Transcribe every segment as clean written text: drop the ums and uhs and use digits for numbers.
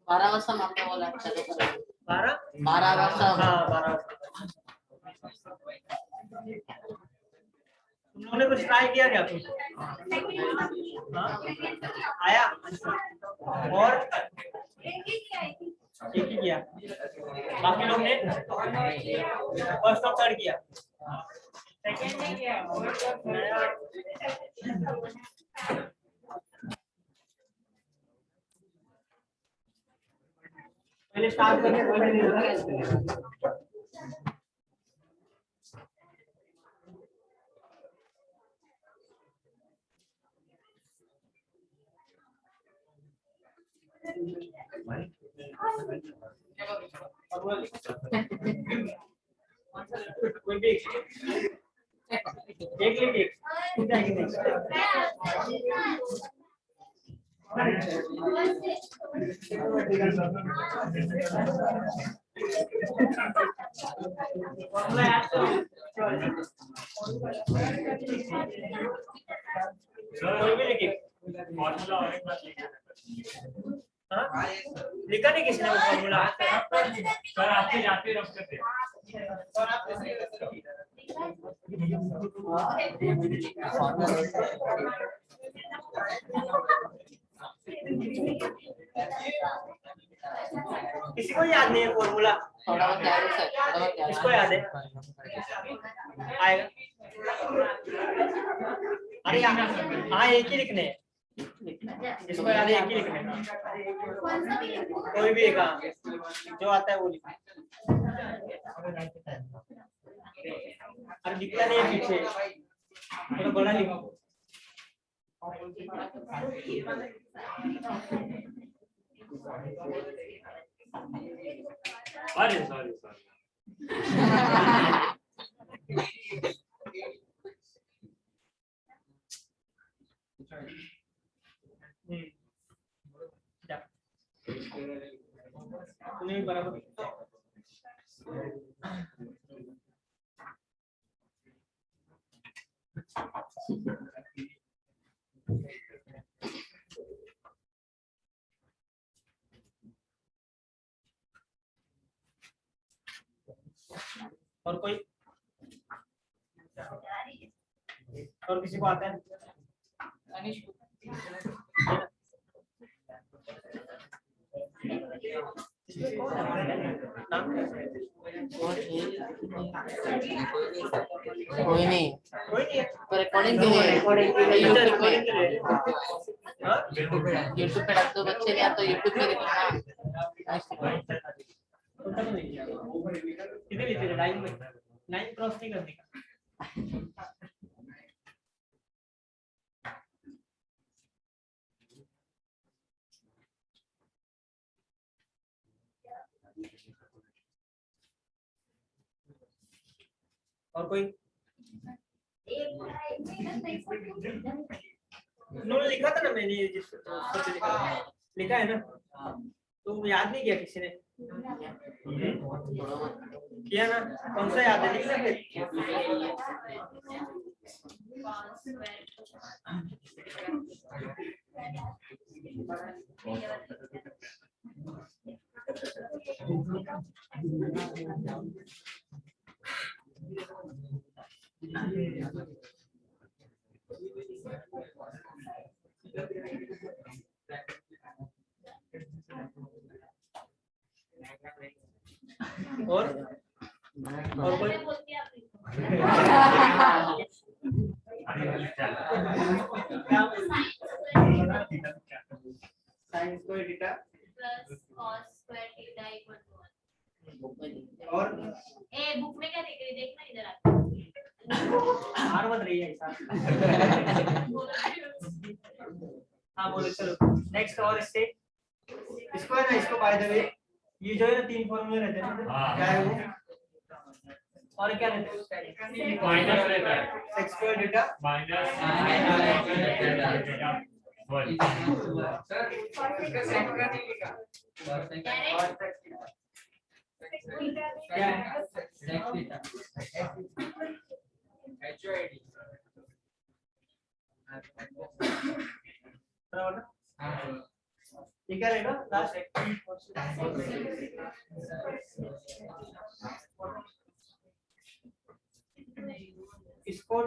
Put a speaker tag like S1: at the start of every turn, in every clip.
S1: बारह वाजता मागता बोला 12 वाजता.
S2: हाँ 12. तुम लोगों ने कुछ ट्राई किया क्या कुछ? हाँ आया. और एक ही किया. बाकी लोग ने फर्स्ट और थर्ड किया. सेकंड नहीं किया. पहले स्टार्ट करने कोई भी एक लिख लिखा नहीं किसी ने वो फॉर्मूला. सर आपके जाते रफ करते हैं. किसी को याद नहीं है फॉर्मूला? इसको याद है? आएगा. अरे हाँ एक ही लिखने हैं. इसको याद है एक ही लिखने हैं. कोई भी एक जो आता है वो लिखना. अरे दिखता नहीं है पीछे. थोड़ा बड़ा लिखो. अरे सॉरी तुम्हें बराबर. और कोई और किसी को आता है?
S1: कोई नहीं पर रिकॉर्डिंग के लिए यूट्यूब पे डाल दो बच्चे ने. या तो यूट्यूब पे देखना.
S2: कितने लाइन में लाइन क्रॉस नहीं करने का. और कोई उन्होंने लिखा था ना. मैंने जिस लिखा है ना तो याद नहीं किया किसी ने. किया ना. कौन सा याद है? लिखना फिर. और कोई sine square theta
S3: plus cos square theta equal to 1.
S2: और
S3: ए बुक में क्या देख रही देखना इधर आ.
S2: हार मत रही है ऐसा. हाँ बोलो चलो नेक्स्ट. और इससे इसको है ना, इसको बाय द वे ये जो है ना 3 फॉर्मूले रहते हैं. क्या है वो? और क्या रहता है?
S4: माइनस रहता है.
S2: x स्क्वायर थीटा
S4: माइनस
S2: बराबर ना? ये क्या रहेगा लास्ट इसको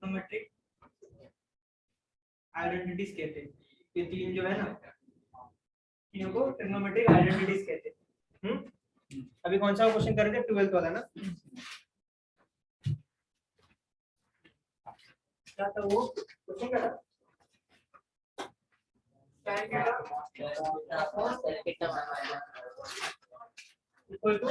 S2: ट्रिग्नोमेट्रिक आइडेंटिटीज कहते हैं। ये तीन जो है ना, तीनों को ट्रिग्नोमेट्रिक आइडेंटिटीज कहते हैं। अभी कौन सा क्वेश्चन कर रहे थे? 12th वाला ना? क्या था वो क्वेश्चन? क्या था? tan इक्वल टू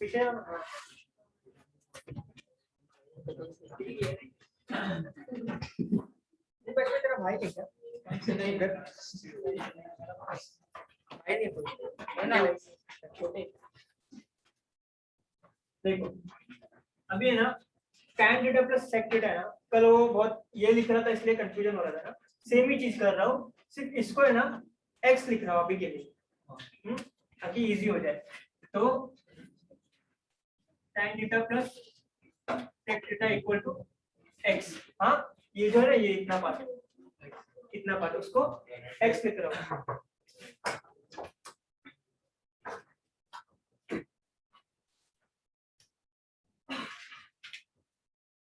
S2: पीछे तेरा भाई है क्या? भाई नहीं है ना? छोटे देखो अभी है ना tan theta plus sec theta है ना, कल वो बहुत ये लिख रहा था इसलिए कंफ्यूजन हो रहा था ना। सेम ही चीज कर रहा हूँ, सिर्फ इसको है ना x लिख रहा हूँ अभी के लिए, ताकि इजी हो जाए। तो tan theta plus sec theta equal to x। हाँ ये जो है ना, ये इतना पार्ट उसको x लिख रहा हूँ।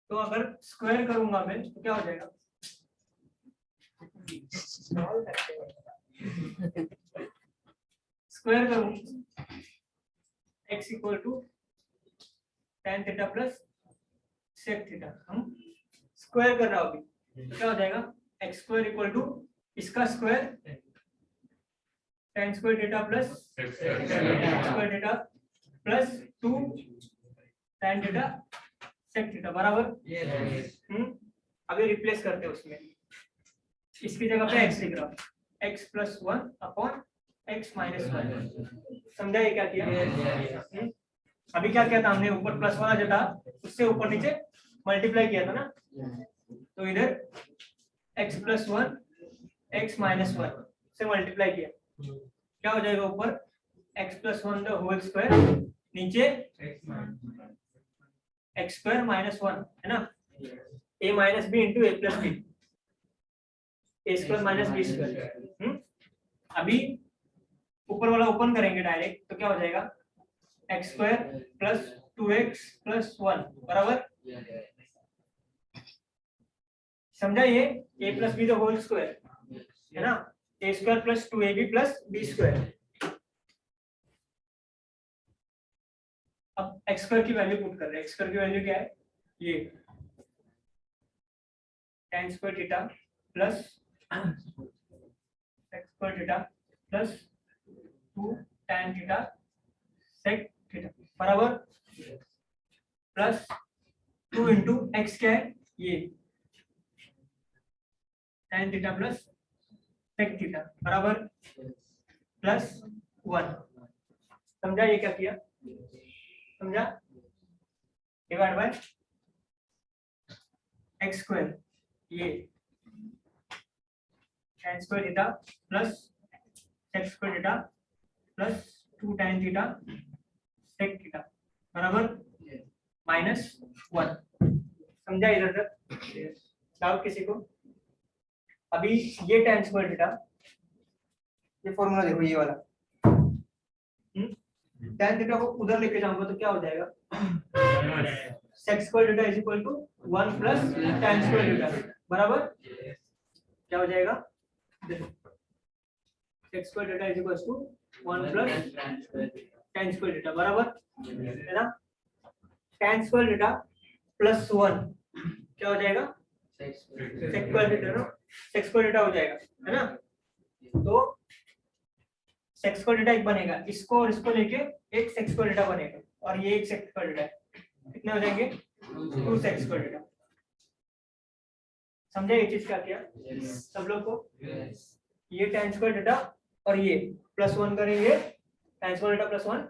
S2: तो अगर स्क्वायर करूंगा मैं तो क्या हो जाएगा? स्क्वायर करूं x equal to tan theta plus sec theta. हम स्क्वायर कर रहा हूं अभी तो क्या हो जाएगा? x स्क्वायर इक्वल टू इसका square tan square theta plus square theta plus 2 tan theta sec theta बराबर। अभी रिप्लेस करते हैं उसमें, इसकी जगह पे x लिख रहा हूँ, x plus 1 upon x minus 1। समझा ये क्या किया? अभी क्या किया था हमने? ऊपर प्लस वाला जो था उससे ऊपर नीचे मल्टीप्लाई किया था ना, तो इधर x प्लस 1 x माइनस 1 से मल्टीप्लाई किया, क्या हो जाएगा? ऊपर x plus 1 the whole square, नीचे x स्क्वायर माइनस 1 है ना, a minus b into a plus b, a square minus b square. अभी ऊपर वाला ओपन करेंगे डायरेक्ट तो क्या हो जाएगा? x square plus 2x plus 1 बराबर। समझा ये? a plus b the whole square है ना, a square plus 2ab plus b square. अब x स्क्वायर की वैल्यू पुट कर रहे हैं। x स्क्वायर की वैल्यू क्या है? ये tan square theta plus sec square theta plus 2 tan theta sec theta बराबर प्लस 2 इंटू एक्स क्या है? ये tan theta plus sec theta बराबर प्लस 1। समझा ये क्या किया? समझा? डिवाइड बाय एक्स स्क्वायर, ये tan square theta plus sec square theta plus 2 tan theta sec theta बराबर माइनस 1। समझा इधर तक? डाउट किसी को? अभी ये tan स्क्वायर थीटा, ये फॉर्मूला देखो ये वाला, tan थीटा को उधर लेके जाऊंगा तो क्या हो जाएगा? sec square theta is equal to 1 plus tan square theta बराबर क्या हो जाएगा? sec square theta is equal to 1 plus tan square theta बराबर है ना, tan स्क्वायर थीटा प्लस 1 क्या हो जाएगा, sec स्क्वायर थीटा ना, sec स्क्वायर थीटा हो जाएगा है ना। तो sec स्क्वायर थीटा एक बनेगा, इसको और इसको लेके एक sec स्क्वायर थीटा बनेगा, और ये एक sec स्क्वायर थीटा है, कितने हो जाएंगे 2 sec स्क्वायर थीटा। समझे ये चीज क्या किया सब लोग को, ये tan स्क्वायर थीटा और ये प्लस 1 करेंगे, tan square theta plus 1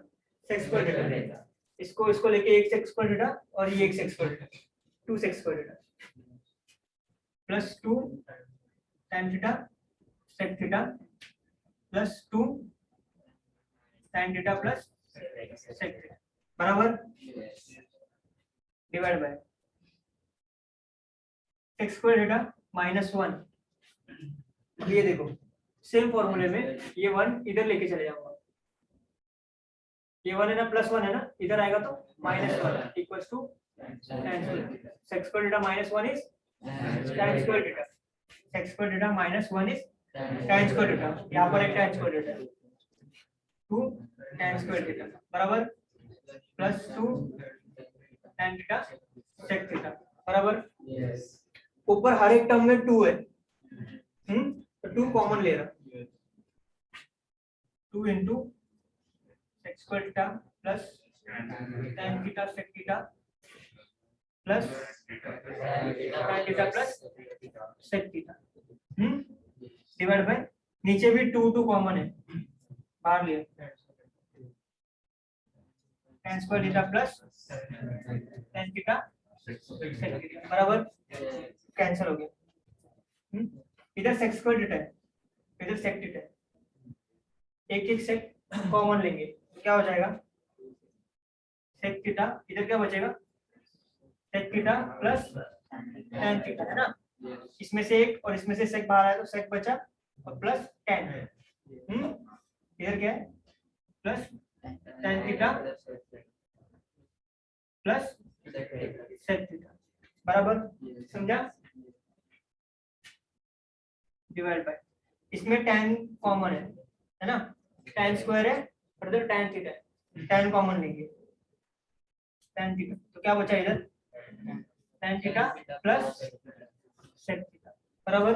S2: sec square theta रहेगा, इसको इसको लेके एक sec स्क्वायर थीटा और ये एक sec square theta, 2 sec square theta plus 2 tan theta sec theta plus 2 tan theta plus sec theta बराबर divide by sec square theta minus 1। अब ये देखो सेम फॉर्मूले में ये 1 इधर लेके चले जाऊंगा, ये 1 है ना प्लस 1 है ना, इधर आएगा तो minus 1 equals to tan square, sec square theta minus 1 is tan square theta, sec square theta minus 1 is tan square theta, यहाँ पर एक tan square theta 2 tan square theta बराबर plus 2 tan theta sec theta बराबर, ऊपर हर एक term में 2 है, तो 2 कॉमन ले रहा, 2 into sec square theta plus tan theta sec theta plus tan theta plus sec theta divide by, नीचे भी 2 कॉमन है, बाहर ले tan square theta plus tan theta sec theta बराबर कैंसिल हो गया, इधर sec स्क्वायर थीटा है, इधर sec थीटा है, एक एक sec कॉमन लेंगे तो क्या हो जाएगा sec थीटा, इधर क्या बचेगा sec theta plus tan theta है ना, इसमें से एक और इसमें से sec बाहर आया तो sec बचा और प्लस tan, इधर क्या है plus tan theta plus sec theta बराबर, समझा, डिवाइड बाय, इसमें tan कॉमन है ना, tan स्क्वायर है और इधर tan थीटा है, tan कॉमन लेंगे tan थीटा, तो क्या बचा इधर tan theta plus sec theta बराबर,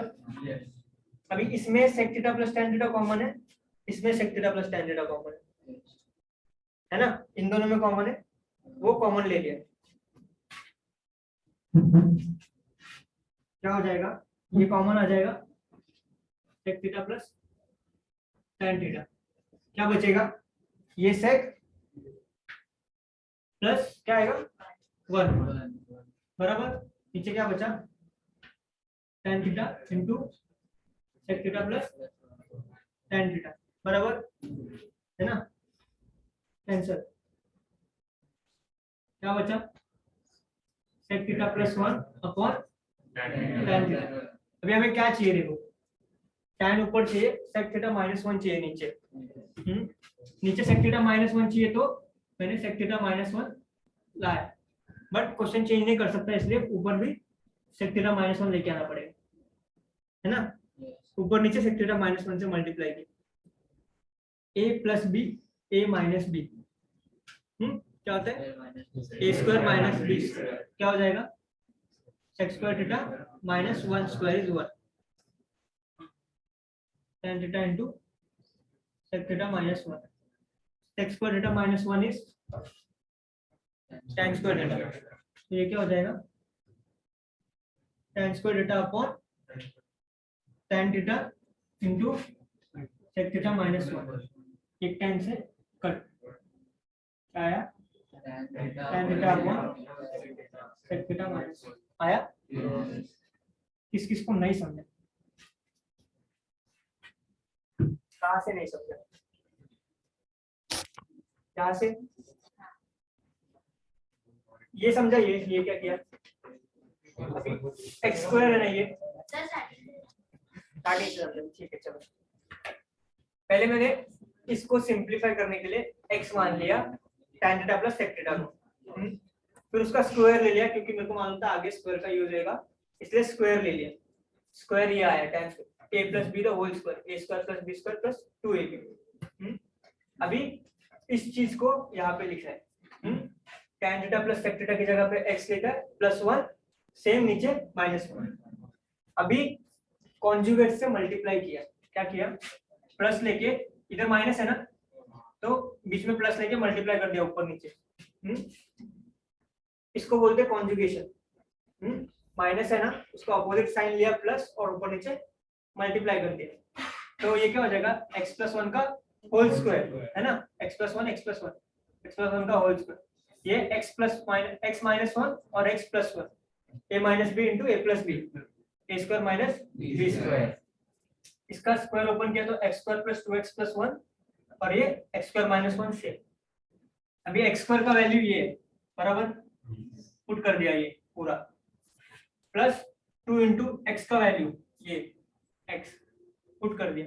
S2: अभी इसमें sec theta plus tan theta common है, इसमें sec theta plus tan theta common है ना, इन दोनों में कॉमन है, वो कॉमन ले लिया, क्या हो जाएगा, ये कॉमन आ जाएगा sec theta plus tan theta, क्या बचेगा ये sec प्लस क्या आएगा 1 बराबर, नीचे क्या बचा tan theta into sec theta plus tan theta बराबर है ना, कैंसिल, क्या बचा sec theta plus 1 upon tan theta. अभी हमें क्या चाहिए देखो, tan ऊपर चाहिए, sec थीटा माइनस 1 चाहिए नीचे, नीचे sec थीटा माइनस 1 चाहिए, तो मैंने sec थीटा माइनस 1 लाया, बट क्वेश्चन चेंज नहीं कर सकता, इसलिए ऊपर भी sec थीटा माइनस 1 लेके आना पड़ेगा है ना, ऊपर नीचे sec थीटा माइनस 1 से मल्टीप्लाई की, a plus b a minus b, क्या होता है a स्क्वायर माइनस बी, क्या हो जाएगा sec square theta minus 1 square is 1 tan theta into sec theta minus 1, sec square theta minus 1 is tan square theta, तो ये क्या हो जाएगा tan square theta upon tan theta into sec theta minus 1, एक tan से cut आया tan theta upon sec theta minus 1 आया, किस किस को नहीं समझा, कहाँ से नहीं समझा, कहाँ से, ये समझा, ये क्या किया अभी x स्क्वायर है ना, ये स्टार्टिंग से समझा, ठीक है चलो, पहले मैंने इसको सिंपलीफाई करने के लिए x मान लिया tan theta plus sec theta को, फिर उसका स्क्वायर ले लिया, क्योंकि मेरे को मालूम था आगे स्क्वायर का यूज होगा, इसलिए स्क्वायर ले लिया, स्क्वायर ये आया tan a plus b the whole square, a square plus b square plus 2ab, अभी इस चीज को यहाँ पे लिखा है tan theta plus sec theta की जगह पे x लेकर +1 सेम नीचे -1। अभी कॉन्जुगेट से मल्टीप्लाई किया, क्या किया, प्लस लेके इधर माइनस है ना, तो बीच में प्लस लेके मल्टीप्लाई कर दिया ऊपर नीचे। इसको बोलते हैं कॉन्जुगेशन। माइनस है ना, उसका अपोजिट साइन लिया प्लस और ऊपर नीचे मल्टीप्लाई कर दिया, तो ये क्या हो जाएगा x+1 का होल स्क्वायर है ना, x+1 का होल स्क्वायर, ये x-1 और x+1 a minus b into a+b, a square minus b square. इसका स्क्वायर ओपन किया तो x² + 2x+1 और ये x² - 1 से। अभी x² का वैल्यू ये है, बराबर, पुट कर दिया ये पूरा, प्लस 2 इंटू x का वैल्यू ये x पुट कर दिया,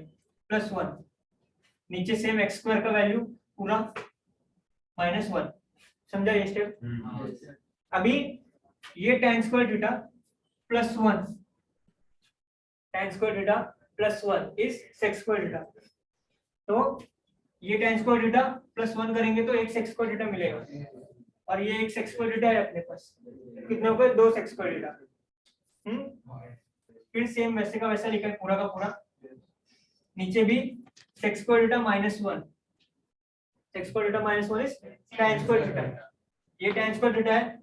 S2: +1 नीचे सेम x² का वैल्यू पूरा -1। समझा ये स्टेप? अभी ये tan² theta +1, tan² theta +1 is sec² theta, तो ये tan² थीटा +1 करेंगे तो एक sec² थीटा मिलेगा, और ये एक sec² थीटा है अपने पास, कितने हो गए, 2 sec² थीटा। फिर सेम वैसे का वैसा लिखा है पूरा का पूरा, नीचे भी sec² theta -1, sec² theta -1 is tan² theta, ये tan² थीटा है,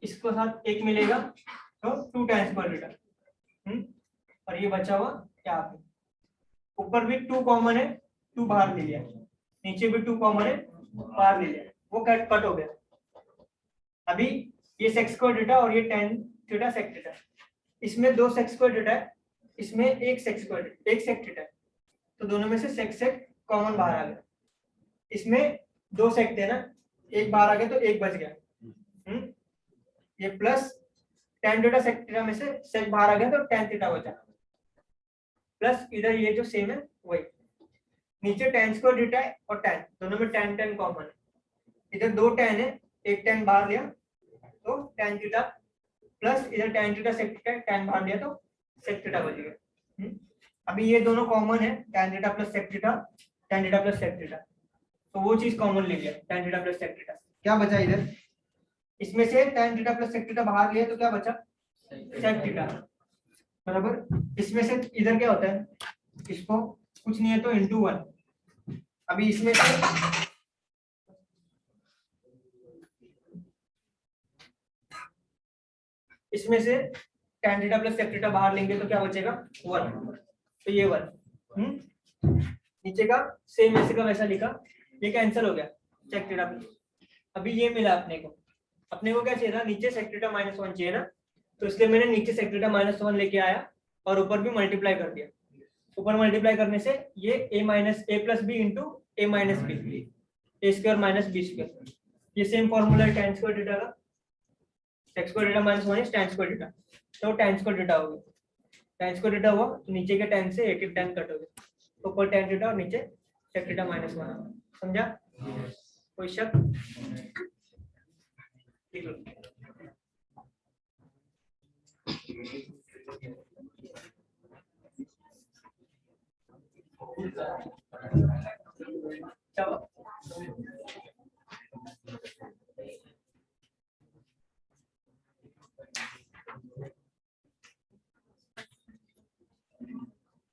S2: इसको साथ एक मिलेगा तो 2 tan² थीटा, और ये बचा हुआ यहाँ पे, ऊपर भी 2 कॉमन है, 2 बाहर ले लिया, नीचे भी 2 कॉमन है, बाहर ले लिया, वो कट हो गया। अभी ये sec² थीटा और ये tan थीटा sec थीटा, इसमें 2 sec² थीटा है, इसमें एक sec थीटा है, तो दोनों में से sec कॉमन बाहर आ गया, इसमें 2 sec थे ना, एक बाहर आ गया तो एक बच गया, ये plus tan theta sec theta में से sec बाहर आ गया तो tan थीटा बचा, प्लस इधर ये जो सेम है वही, नीचे tan² थीटा है और tan दोनों में tan कॉमन है, इधर 2 tan है, एक tan बाहर लिया तो tan थीटा, प्लस इधर tan theta sec theta, tan बाहर लिया तो sec थीटा बच गया। अभी ये दोनों कॉमन है, tan theta plus sec theta, tan theta plus sec theta, तो वो चीज कॉमन ले लिया, tan theta plus sec theta, क्या बचा इधर, इसमें से tan theta plus sec theta बाहर लिया तो क्या बचा, sec थीटा, बराबर। इसमें से इधर क्या होता है, इसको कुछ नहीं है तो ×1, अभी इसमें से tan theta plus sec theta बाहर लेंगे तो क्या बचेगा, 1, तो ये 1, नीचे का सेम ऐसे का वैसा लिखा, ये कैंसिल हो गया sec थीटा प्लस, अभी ये मिला अपने को क्या चाहिए था, नीचे sec थीटा -1 चाहिए ना, तो इसलिए मैंने नीचे sec थीटा -1 लेके आया और ऊपर भी मल्टीप्लाई कर दिया, ऊपर मल्टीप्लाई करने से ये a+b into a - b, a² - b², ये सेम फॉर्मूला है tan² थीटा का, sec² theta -1 is tan² theta, तो tan² थीटा हो गया, tan² थीटा हुआ तो नीचे के tan से एक tan कट हो गया, ऊपर tan थीटा और नीचे sec थीटा -1, समझा? कोई शक? चलो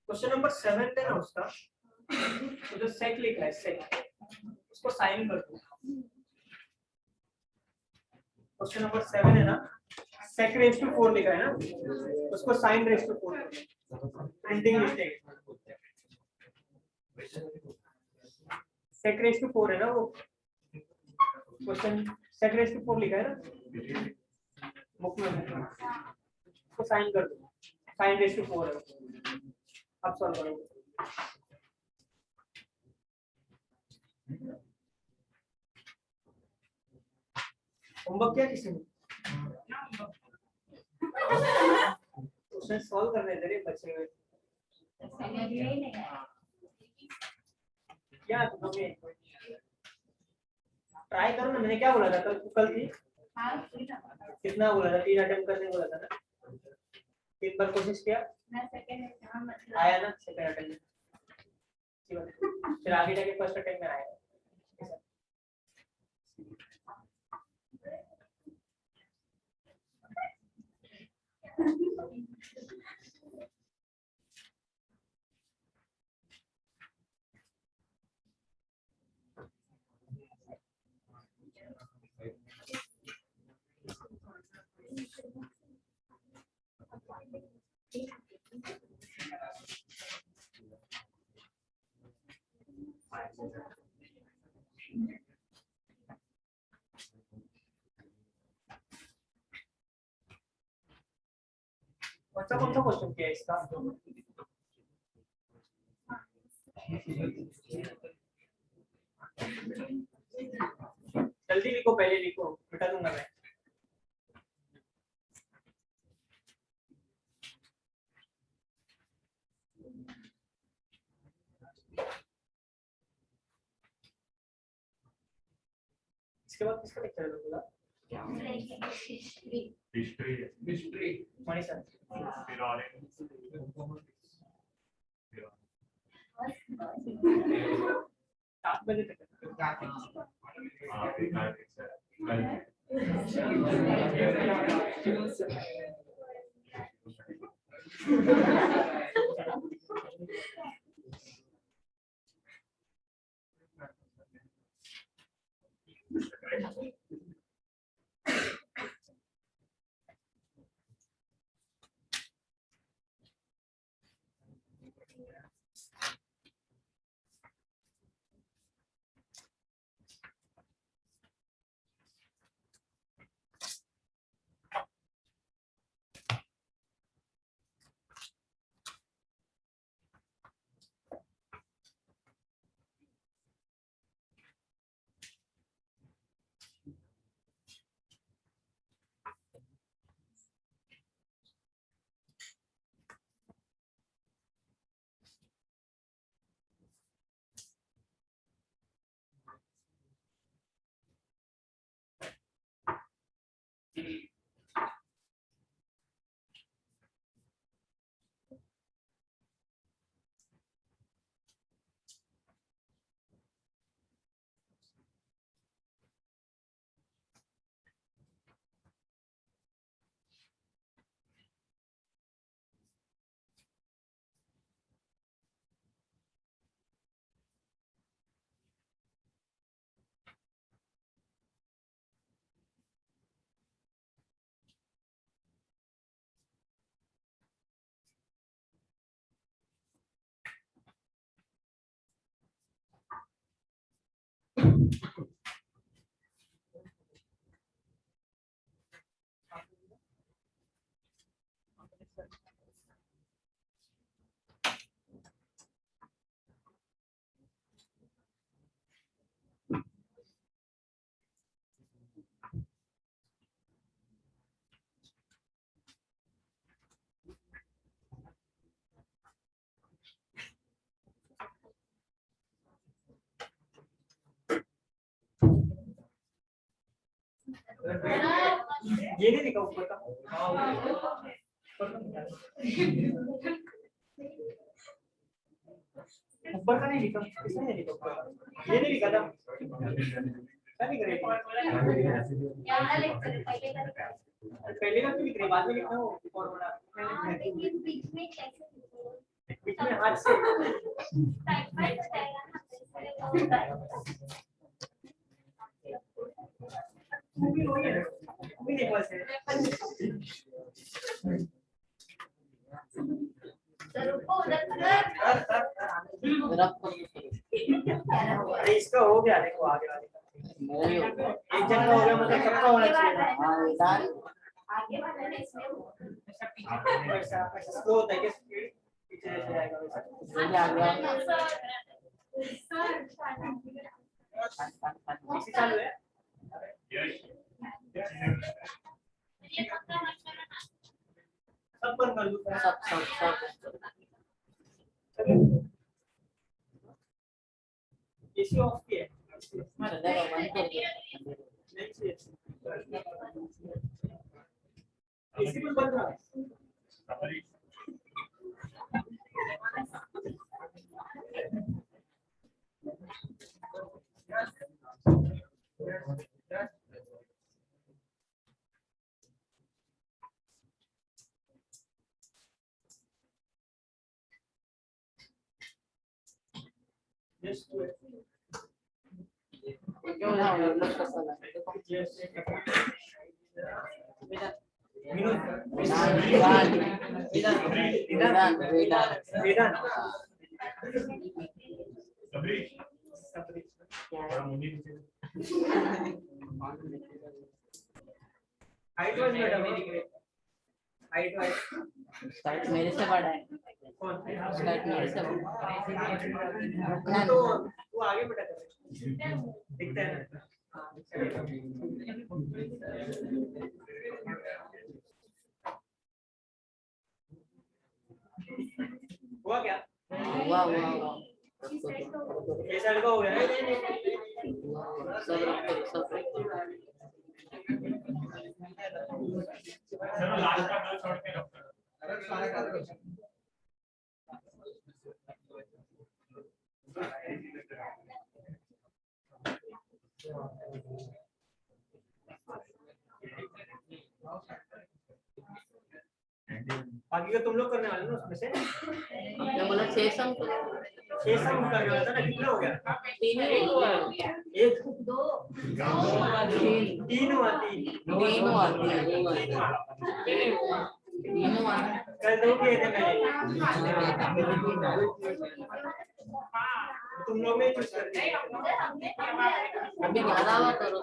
S2: क्वेश्चन नंबर 7 है ना उसका, तो जो सेक लिखा है सेक, उसको साइन कर दो। क्वेश्चन नंबर 7 है ना, sec raised to 4 लिखा है ना, उसको sin raised to 4 printing mistake, sec raised to 4 है ना वो क्वेश्चन, sec raised to 4 लिखा है ना बुक में, उसको साइन कर दो, sin raised to 4 है, अब सॉल्व करो। होमवर्क क्या किसी ने क्वेश्चन सॉल्व करने दे रहे बच्चे हुए, क्या तुम्हें ट्राई करो ना, मैंने क्या बोला था कल थी, कितना बोला था, 3 अटेम्प्ट करने बोला था ना, 3 बार कोशिश किया, आया ना सेकंड अटेम्प्ट में, फिर आगे जाके फर्स्ट अटेम्प्ट में आएगा। कौन सा क्वेश्चन किया है इसका? जल्दी लिखो, पहले लिखो, मिटा दूंगा मैं। इसके बाद किसका लेक्चर है बोला?
S4: History
S2: Manish sir. 7 बजे तक। ये नहीं लिखा ऊपर का? ऊपर का नहीं लिखा, इसमें नहीं लिखा ऊपर का। ये नहीं लिखा था, क्या लिख रहे पहले का क्यों लिख रहे, बाद में लिखना हो फॉर्मूला बीच में हाथ से। अरे इसका हो गया, देखो आगे वाले का एक जन का हो गया, मतलब सबका होना चाहिए। ऐसा स्लो होता है कि स्पीड पीछे से जाएगा वैसा। इसी चालू है। सब बंद कर दो, सब एसी ऑफ किया है। एसी भी बंद रहा है। Just do it.
S1: क्यों ना हो लोग का सला देखो
S2: Yes.
S1: वेदांत
S2: Vinod.
S1: वेदांत
S2: Vedant.
S4: सबरी
S2: Sabri.
S4: थोड़ा मुंडी नीचे
S2: Height wise बेटा मेरी ग्रेड. Height wise.
S1: स्टार्ट मेरे से बड़ा है
S2: कौन?
S1: स्टार्ट मेरे से बड़ा
S2: तो तू आगे बेटा कर. दिखता है ना. हुआ क्या?
S1: वाह वाह वाह
S2: ये साल का हो गया है.
S1: सब रखो सब रखो
S4: चलो लास्ट का दो छोड़ के रखो
S2: बाकी का तुम लोग करने वाले ना उसमें से.
S1: आपने बोला 6 सम तो
S2: 6 सम करने वाला था ना. कितना हो गया?
S1: 3 ही हुआ
S2: एक
S3: दो
S1: 3
S2: तीन हुआ. तीन.
S1: 3 हुआ 3 हुआ
S2: कल दो किए थे मैंने. तुम लोग ने चूज कर दिया.
S1: अभी ज्यादा हुआ करो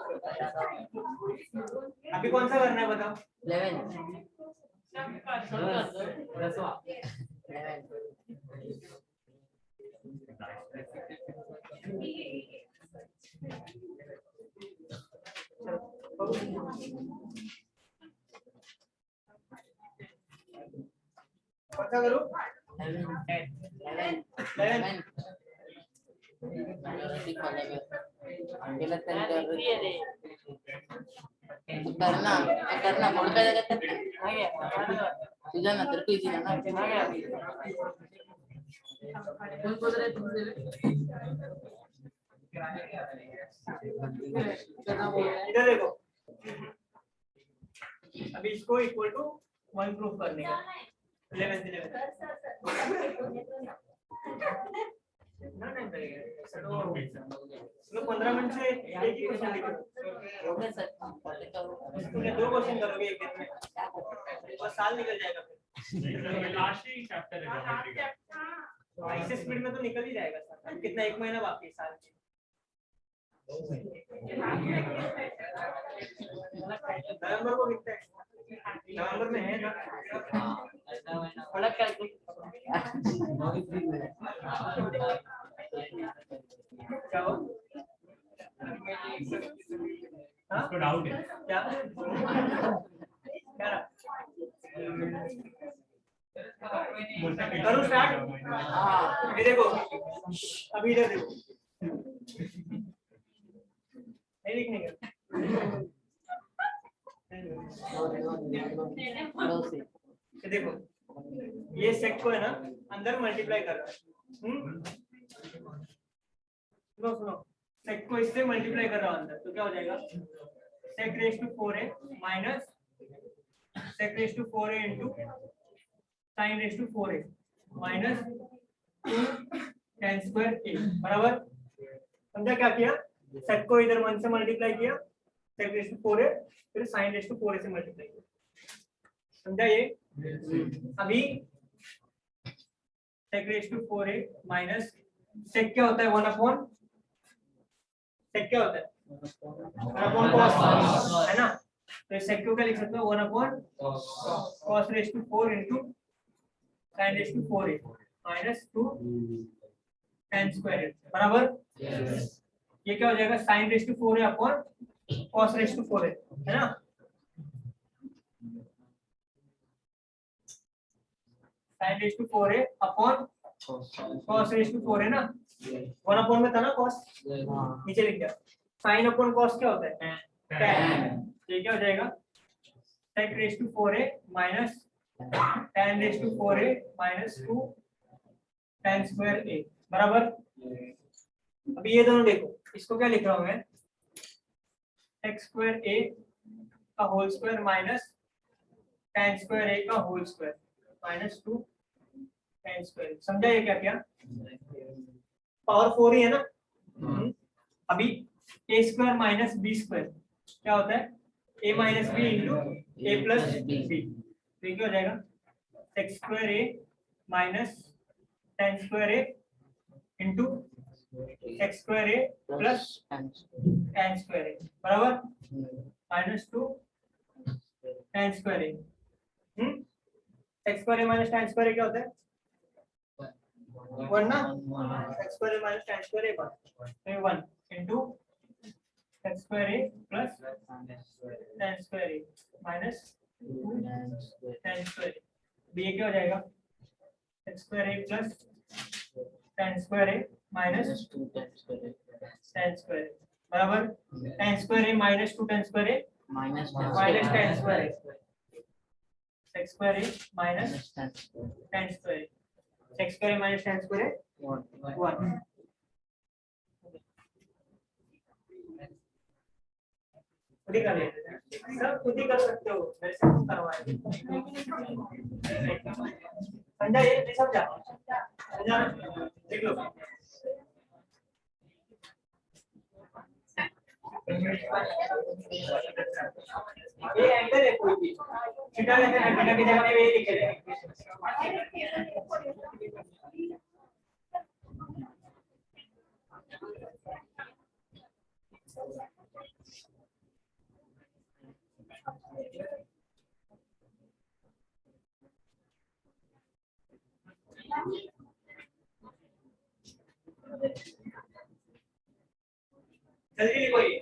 S2: अभी कौन सा करना है बताओ.
S1: 11
S2: कौन सा करूं?
S1: 11 करना करना बोल पे लगा तुझा ना तेरे को इजी ना कौन बोल रहे तुमसे
S2: इधर देखो. अभी इसको इक्वल टू 1 प्रूफ करने का. 11 ना नहीं लगेगा. चलो 15 मिनट से एक ही क्वेश्चन लिखो.
S1: हो गया सर
S2: तुमने 2 क्वेश्चन करोगे एक दिन में और साल निकल जाएगा फिर.
S4: लास्ट ही चैप्टर है ज्योमेट्री का
S2: ऐसे स्पीड में तो निकल ही जाएगा सर. अब कितना 1 महीना बाकी है साल की. नवंबर को कितना है? नवंबर में है ना.
S1: बड़ा करके
S2: क्या हो? हाँ?
S4: इसको डाउट है
S2: क्या क्या करूँ स्टार्ट.
S1: हां
S2: ये देखो. अभी इधर देखो. नहीं लिखने का. ये देखो. ये सेक को है ना अंदर मल्टीप्लाई कर रहा है. सुनो सुनो. सेक को इससे मल्टीप्लाई कर रहा हूं अंदर तो क्या हो जाएगा? Sec raise to 4a minus sec raise to 4a into sine raise to 4a minus 2 tan square a बराबर. समझा क्या किया? सेक को इधर 1 से मल्टीप्लाई किया. सेक रेज टू 4a फिर साइन रेज टू 4a से मल्टीप्लाई किया. समझा ये? अभी sec raise to 4a minus sec क्या होता है? 1 अपॉन सेक क्या होता है? 1 अपॉन कॉस है ना. तो सेक को क्या लिख सकते हो? 1 upon cos raise to 4 into sine raise to 4a minus 2 tan square a बराबर. ये क्या हो जाएगा? Sine raise to 4a upon cos raise to 4a है ना. Sine raise to 4a upon cos raise to 4 है ना. 1 अपॉन में था ना कॉस. नीचे लिख दिया. साइन अपॉन कॉस क्या होता है? tan. ये क्या हो जाएगा? sec raise to 4a minus tan raise to 4a minus 2 tan square a बराबर. अभी ये दोनों देखो. इसको क्या लिख रहा हूं मैं? x स्क्वायर a का whole square minus tan square a का whole square minus 2 tan square. समझा ये क्या किया? पावर 4 ही है ना। अभी a square minus b square क्या होता है, a minus b into a plus b, तो ये क्या हो जाएगा sec square a minus tan square a into एक्स square a plus tan square a बराबर माइनस 2 टेन स्क्वायर ए। एक्स square a minus tan square a क्या होता है 1 ना, एक्स square a minus tan square a 1 into एक्स square a plus tan square a minus tan square ए, ये क्या हो जाएगा x square a plus tan square a minus tan square a बराबर ten square a minus 2 tan square a minus tan square a, एक्स square a minus tan square a, एक्स square a minus tan square a 1। खुद ही कर लेते हैं, सब खुद ही कर सकते हो, मेरे से तुम करवाए। समझा ये नहीं समझा, समझा देख लो। ये एंगल है कोई भी, थीटा लेते हैं, थीटा की जगह पे ये लिख लेते जल्दी लिखो ये।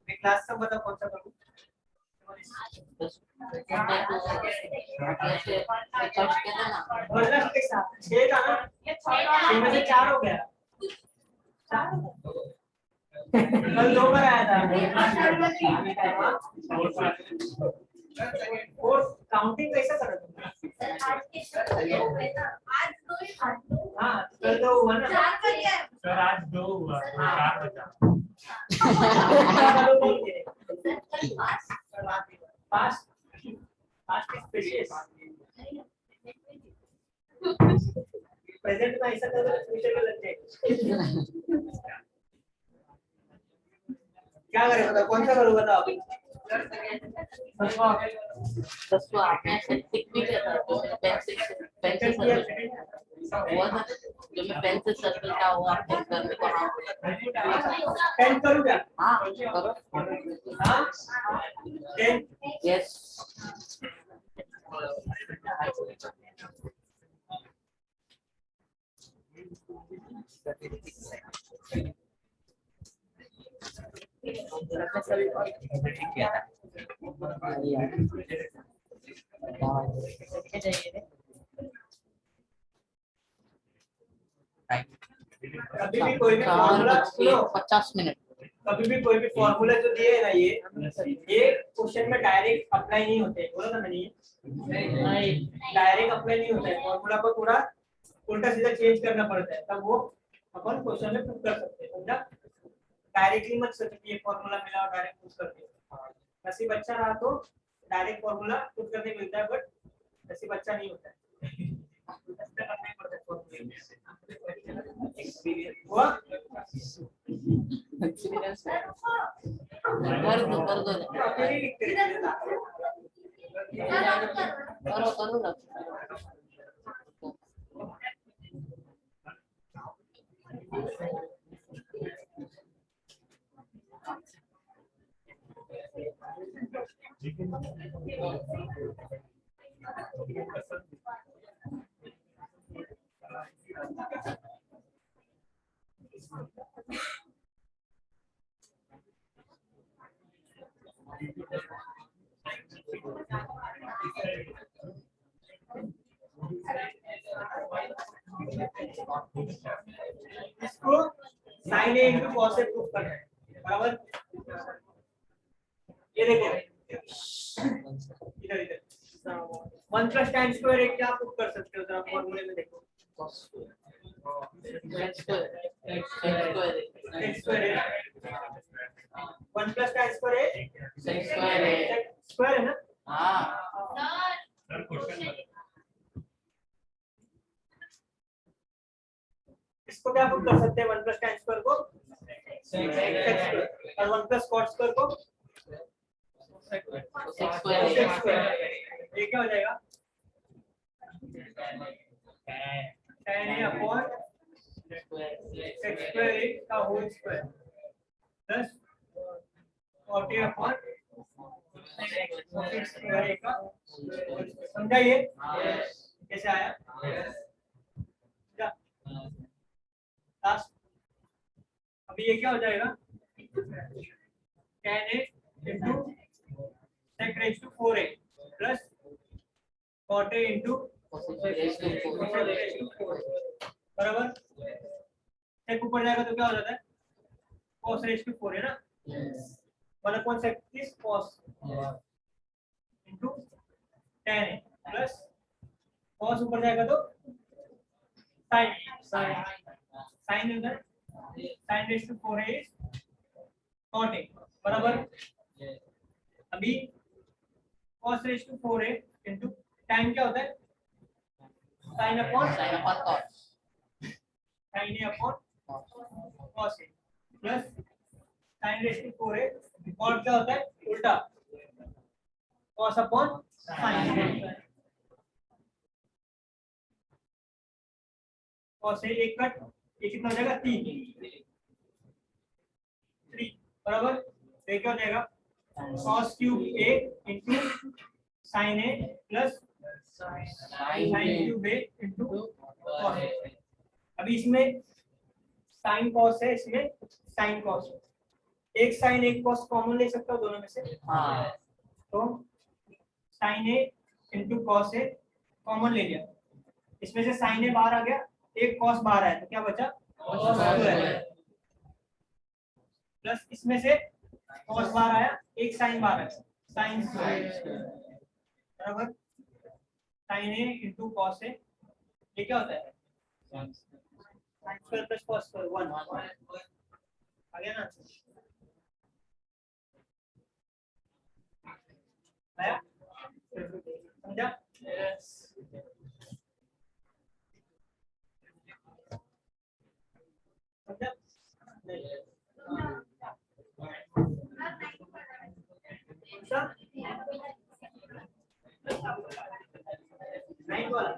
S2: क्लास का बता कौन सा करूं, मतलब के साथ 6 था ना, 6 में से 4 हो गया, कल 2 बार आया था और काउंटिंग कैसा कर रहे तुम? हाँ कल 2 हुआ ना
S4: सर, आज 2 हुआ, 4 बचा।
S2: प्रेजेंट में ऐसा करो फ्यूचर में लग जाएगा। क्या करें बताओ, कौन सा करूँ बताओ।
S1: दसवां आपने टिक भी किया था, पेंसिल जो मैं पेंसिल सर्कल का हुआ आपने करने को
S2: पेन करूँ क्या?
S1: हाँ करो
S2: हाँ पेन
S1: यस
S2: कभी भी कोई भी फॉर्मूला सुनो,
S1: 50 मिनट
S2: कभी भी कोई भी फॉर्मूला जो दिए है ना, ये क्वेश्चन में डायरेक्ट अप्लाई नहीं होते, बोला था मैंने, नहीं डायरेक्ट अप्लाई नहीं होता है, फॉर्मूला को थोड़ा उल्टा सीधा चेंज करना पड़ता है, तब वो अपन क्वेश्चन में पुट कर सकते हैं, समझा। डायरेक्टली मत सोचो कि ये फॉर्मूला मिला और डायरेक्ट पुट कर दिया, नसीब अच्छा रहा तो डायरेक्ट फॉर्मूला खुद करने मिलता है, बट ऐसे बच्चा नहीं होता है। ऐसा करना ही पड़ता है फॉर्मूले। एक्सपीरियंस हुआ?
S1: एक्सपीरियंस कर दो
S2: अभी लिखते रहते हैं।
S1: करो ना।
S2: इसको sin a into cos a prove करना है, बराबर। ये देखो इधर इधर 1 plus tan square एक क्या प्रूव कर सकते हो, जरा फॉर्मूले में देखो।
S1: x square
S2: 1 plus tan square है
S1: x square
S2: स्क्वायर है ना।
S1: हाँ
S4: सर क्वेश्चन
S2: इसको क्या प्रूव कर सकते हैं, 1 plus tan square को sec square, और 1 plus cot square को
S1: sec square
S2: sec square। ये क्या हो जाएगा, tan a upon sec square a का whole square plus cot a upon sec square a का होल स्क्वायर। समझा ये कैसे आया? लास्ट अभी ये क्या हो जाएगा, tan a into sec raised to 4a plus cot a into बराबर। sec ऊपर जाएगा तो क्या हो जाता है, cos raised to 4 है ना, 1/sec is cos into tan a plus cos ऊपर जाएगा तो sin उधर sin raised to 4a is cot a बराबर। अभी cos raised to 4a into tan क्या होता है, sin upon
S1: cos
S2: sin a upon cos a plus sin raised to 4a cot क्या होता है, उल्टा cos upon sin। cos a एक कट, ये कितना हो जाएगा 3 बराबर। तो ये क्या हो जाएगा, cos cube a into sin a plus sin cube a into cos a। अभी इसमें sin cos है, इसमें sin cos है, एक sin एक cos कॉमन ले सकता हूँ दोनों में से।
S1: हाँ
S2: तो sin a into cos a common ले लिया, इसमें से sin a बाहर आ गया, एक cos बाहर आया, तो क्या बचा cos स्क्वायर प्लस इसमें से cos बाहर आया, एक sin बाहर आया, sin स्क्वायर बराबर sin a into cos a। ये क्या होता है, sin square plus cos square 1 आ गया ना। आया समझा? समझा नहीं वाला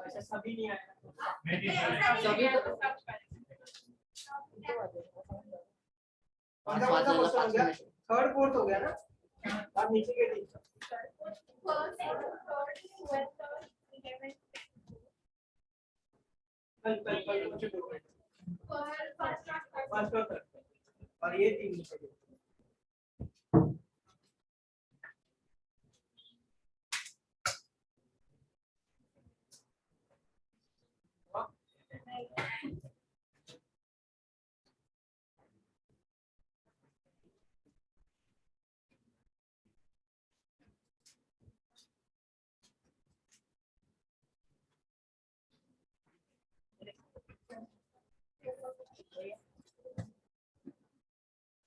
S2: ऐसा सभी नहीं आया।
S1: सभी तो
S2: कौन सा क्वेश्चन हो गया? थर्ड फोर्थ हो गया ना? अब नीचे के दिन कल मुझे फर्स्ट और थर्ड और ये तीन नीचे के।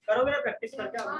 S2: करोगे ना प्रैक्टिस करके आओ।